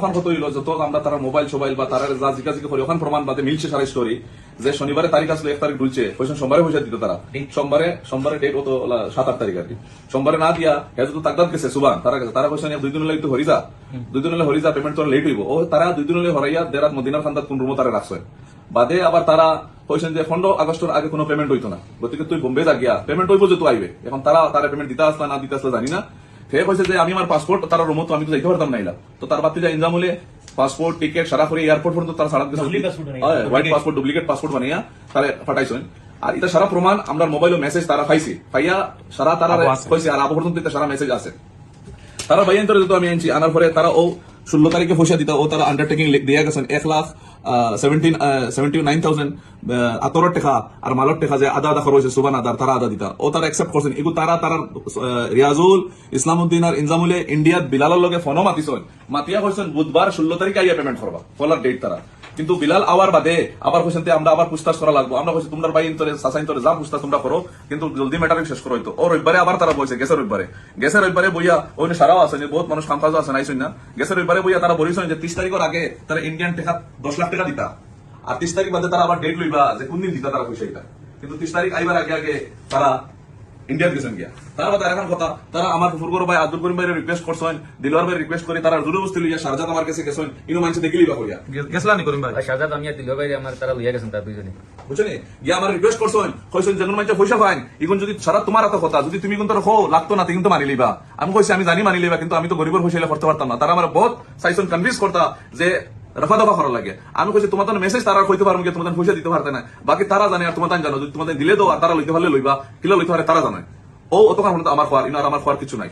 ওখান কত হইলো যত আমরা তারা মোবাইল সোবাইল বা তারা যা জিজ্ঞাসা করি ওখান প্রমাণ বাদে মিলছে সারা স্টোরি যে শনিবারে তারিখ আসলে 1 তারিখ ঢুলছে পয়সা সোমবারে পয়সা দিত তারা সোমবারে ডেট হতো 7-8 তারিখ আর কি সোমবারে না দিয়া হেজ তো তাকদাত গেছে সুবান তারা পয়সা নিয়ে 2 দিন হলে একটু হরিজা 2 দিন হলে হরিজা পেমেন্ট তো লেট হইব ও তারা 2 দিন হলে হরাইয়া দেরাত মদিনার খান্দাত কোন রুমো তারা রাখছে বাদে আবার তারা কইছেন যে 15 আগস্টের আগে কোনো পেমেন্ট হইতো না গতিকে তুই বোম্বে যা গিয়া পেমেন্ট হইব যে তুই আইবে এখন তারা পেমেন্ট দিতে আসলা না দিতে আসলা জানি না সে কইছে যে আমি আমার পাসপোর্ট তারা রুমো তো আমি তো যাইতে পারতাম না ইলা তো তার বাতি যা ইনজামুলে পাসপোর্ট টিকেট সারা করে এয়ারপোর্ট পর্যন্ত তারা সারা দিছে হোয়াইট পাসপোর্ট ডুপ্লিকেট পাসপোর্ট বানাইয়া তারা পাঠাইছেন আর এটা সারা প্রমাণ আমরা মোবাইলে মেসেজ তারা পাইছি পাইয়া সারা তারা কইছে আর আবু পর্যন্ত এটা সারা মেসেজ আছে তারা বাইয়ান্তরে যত আমি আনছি আনার পরে তারা ও 16 তারিখে পয়সা দিতা ও তারা আন্ডারটেকিং দিয়া গেছেন 1,79,000 আতরের টাকা আর মালর টাকা যে আদা খরচ হয়েছে সুবান আদার তারা আদা দিতা ও তারা একসেপ্ট করছেন এগুলো তারা রিয়াজুল ইসলামউদ্দিন আর ইনজামুলে ইন্ডিয়াত বিলালের লগে ফোনও মাতিছেন মাতিয়া কইছেন বুধবার 16 তারিখে আইয়া পেমেন্ট করবা ফলার ডেট তারা কিন্তু বিলাল আওয়ার বাদে আবার কইছেন আমরা আবার পুছতাছ করা লাগবো আমরা কইছি তোমরা ভাই ইন্তরে সাসা ইন্তরে যা পুছতাছ তোমরা করো কিন্তু জলদি ম্যাটার শেষ করো হইতো ও রবিবারে আবার তারা বলছে গেছে রবিবারে বইয়া ওই সারাও আছে বহুত মানুষ কামকাজও আছে নাইছেন না গেছে রবিবারে বইয়া তারা বলিছেন যে 30 তারিখের আগে তারা ইন্ডিয়ান টাকা 10 লাখ টাকা দিতা আর 30 তারিখ বাদে তারা আবার ডেট লইবা যে কোন দিন দিতা তারা পয়সা এটা কিন্তু 30 তারিখ আইবার আগে তারা ইন্ডিয়ান গেছেন গিয়া তার বাদে এখন কথা তারা আমার ফুরগর ভাই আব্দুল করিম ভাইয়ের রিকোয়েস্ট করছেন দিলওয়ার ভাই রিকোয়েস্ট করে তারা জরুরি বস্তি লইয়া শারজাত আমার কাছে গেছেন ইনো মানুষ দেখি লিবা করিয়া গেছলানি করিম ভাই শারজাত আমি আর দিলওয়ার ভাই আমার তারা লইয়া গেছেন তার দুইজনে বুঝছেন গিয়া আমার রিকোয়েস্ট করছেন কইছেন যেমন মানুষ পয়সা পাইন এখন যদি সারা তোমার এত কথা যদি তুমি কিন্তু হো লাগতো না কিন্তু মানি লিবা আমি কইছি আমি জানি মানি লিবা কিন্তু আমি তো গরিবের পয়সা করতে পারতাম না তারা আমার বহুত চাইছেন কনভিন্স করতা যে রফা দফা করা লাগে আমি কইছি তোমার মেসেজ তারা কইতে পারবো তোমাদের পয়সা দিতে পারতে না বাকি তারা জানে আর তোমার জানো যদি তোমাদের দিলে দাও আর তারা লইতে পারলে লইবা কিলো লইতে পারে তারা জানে ও অতক্ষণ পর্যন্ত আমার খাওয়ার ইনার আমার খাওয়ার কিছু নাই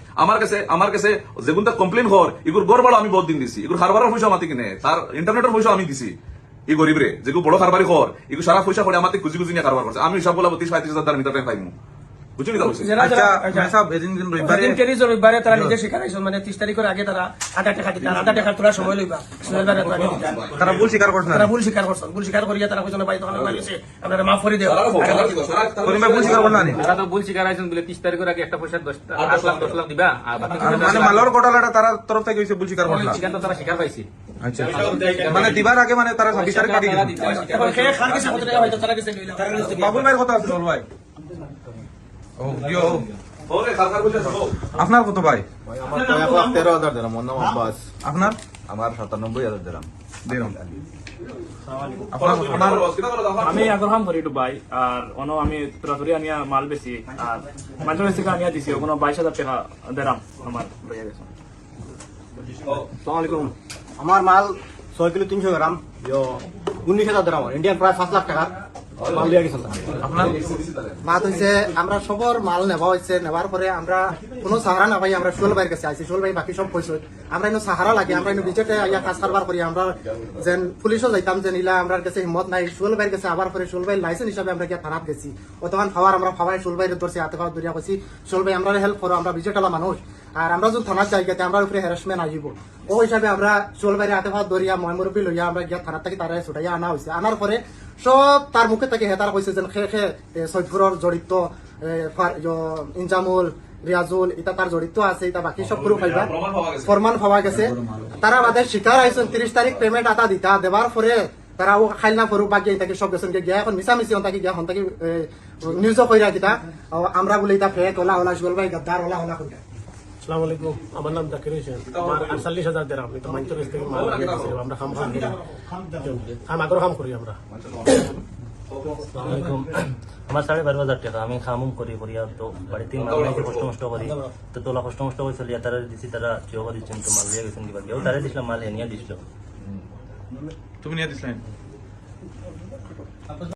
আমার কাছে যেগুন কমপ্লেন হর এগুর গড়বড় আমি বহুত দিন দিছি এগুর খারবারের পয়সা আমাকে কিনে তার ইন্টারনেটের পয়সা আমি দিছি এই গরিবরে যেগুলো বড় খারবারি হর এগুলো সারা পয়সা করে আমাকে খুঁজি নিয়ে কারবার করছে আমি হিসাব বলা 30-35 হাজার ভিতরে পাইমু বুঝলি রবিবারে তারা নিজে শিকারাইছেন মানে 30 তারিখের আগে তারা আধা টাকা দিতা আধা টাকা তোরা সময় লইবা তারা ভুল স্বীকার করছেন ভুল স্বীকার করিয়া তারা কইছেন ভাই তখন লাগিছে আপনারা মাফ করে দেও করিম ভাই ভুল স্বীকার করলেন তারা তো ভুল স্বীকার আইছেন বলে 30 তারিখের আগে একটা পয়সা 10 লাখ দিবা আর বাকি মানে মালর ঘটনাটা তারা তরফ থেকে হইছে ভুল স্বীকার করলেন স্বীকার তো তারা স্বীকার পাইছে আচ্ছা মানে দিবার আগে মানে তারা 26 তারিখ কাটি দিলেন এখন খেয়ে খান কিছু কত টাকা হয়তো তারা কিছু লইলা বাবুল ভাইয়ের কথা আছে ভাই ও দিও ওরে খারবার পয়সা সব আপনার কত ভাই আমার 13,000 দিলাম অন্য আব্বাস আপনার আমার 97,000 দিলাম দিলাম আমি আগ্রহাম করি দুবাই আর অন্য আমি তুরাতুরি আনিয়া মাল বেশি আর মানুষের কাছে আনিয়া দিছি কোনো 22,000 টাকা দেরাম আমার লইয়া গেছে আসসালামাইকুম আমার মাল 6 কিলো 300 গ্রাম 19,000 দিলাম ইন্ডিয়ান প্রায় 5 লাখ টাকার মাল লিয়া গেছে আপনার মাত হয়েছে আমরা সবর মাল নেওয়া হয়েছে নেওয়ার পরে আমরা কোনো সাহারা না পাই আমরা সোল ভাইয়ের কাছে আইছি সোল ভাই বাকি সব পয়সা আমরা ইনো সাহারা লাগে আমরা ইনো বিজেটে ইয়া কাজ কারবার করি আমরা যেন পুলিশও যাইতাম যে নিলা আমরা কাছে হিম্মত নাই সোল ভাইয়ের কাছে আবার পরে সোল ভাই লাইসেন্স হিসাবে আমরা গিয়ে থানাত গেছি অতক্ষণ খাওয়ার আমরা খাওয়াই সোল ভাইয়ের ধরছি হাতে খাওয়া দরিয়া কইছি সোল ভাই আমরা হেল্প করো আমরা বিজেটালা মানুষ আর আমরা যদি থানার যাই গেতে আমরা উপরে হ্যারাসমেন্ট আসিব ও হিসাবে আমরা সোল ভাইয়ের হাতে খাওয়া দরিয়া ময়মুরব্বী লইয়া আমরা গিয়া থানার থেকে তারা ছুটাইয়া আনা হয়েছে আনার পরে সব তার মুখে থেকে হেতারা কইছে যেন খে সৈয়দপুরের জড়িত ইনজামুল রিয়াজুল এটা তার জড়িত আছে এটা বাকি সব পুরো পাইবা ফরমান পাওয়া গেছে তারা বাদে শিকার আইছেন 30 তারিখ পেমেন্ট আতা দিতা দেবার পরে তারা ও খাইলনা ফরুক বাকি তাকে সব গেছেন গিয়া এখন মিশামিশি হন তাকে গিয়া হন তাকে নিউজও কইরা কিতা আমরা বলে এটা ফেক ওলা ওলা জুল ভাই গদ্দার ওলা ওলা কইরা আসসালামু আলাইকুম আমার নাম জাকির হোসেন আমার 48,000 দিরাম আমি তো মাইন্টর থেকে মাল আমরা খাম আগ্রহাম করি আমরা আমার 12,500 টাকা আমি খামুম করি করিয়া তো বাড়িতে মাল কষ্ট করি তো তোলা কষ্ট করে চলিয়া তারা দিছি তারা চিও দিচ্ছেন তো মাল লিয়া গেছেন কিবা কেউ তারা দিছিলাম মাল এনিয়া দিছিল তুমি নিয়ে দিছিলেন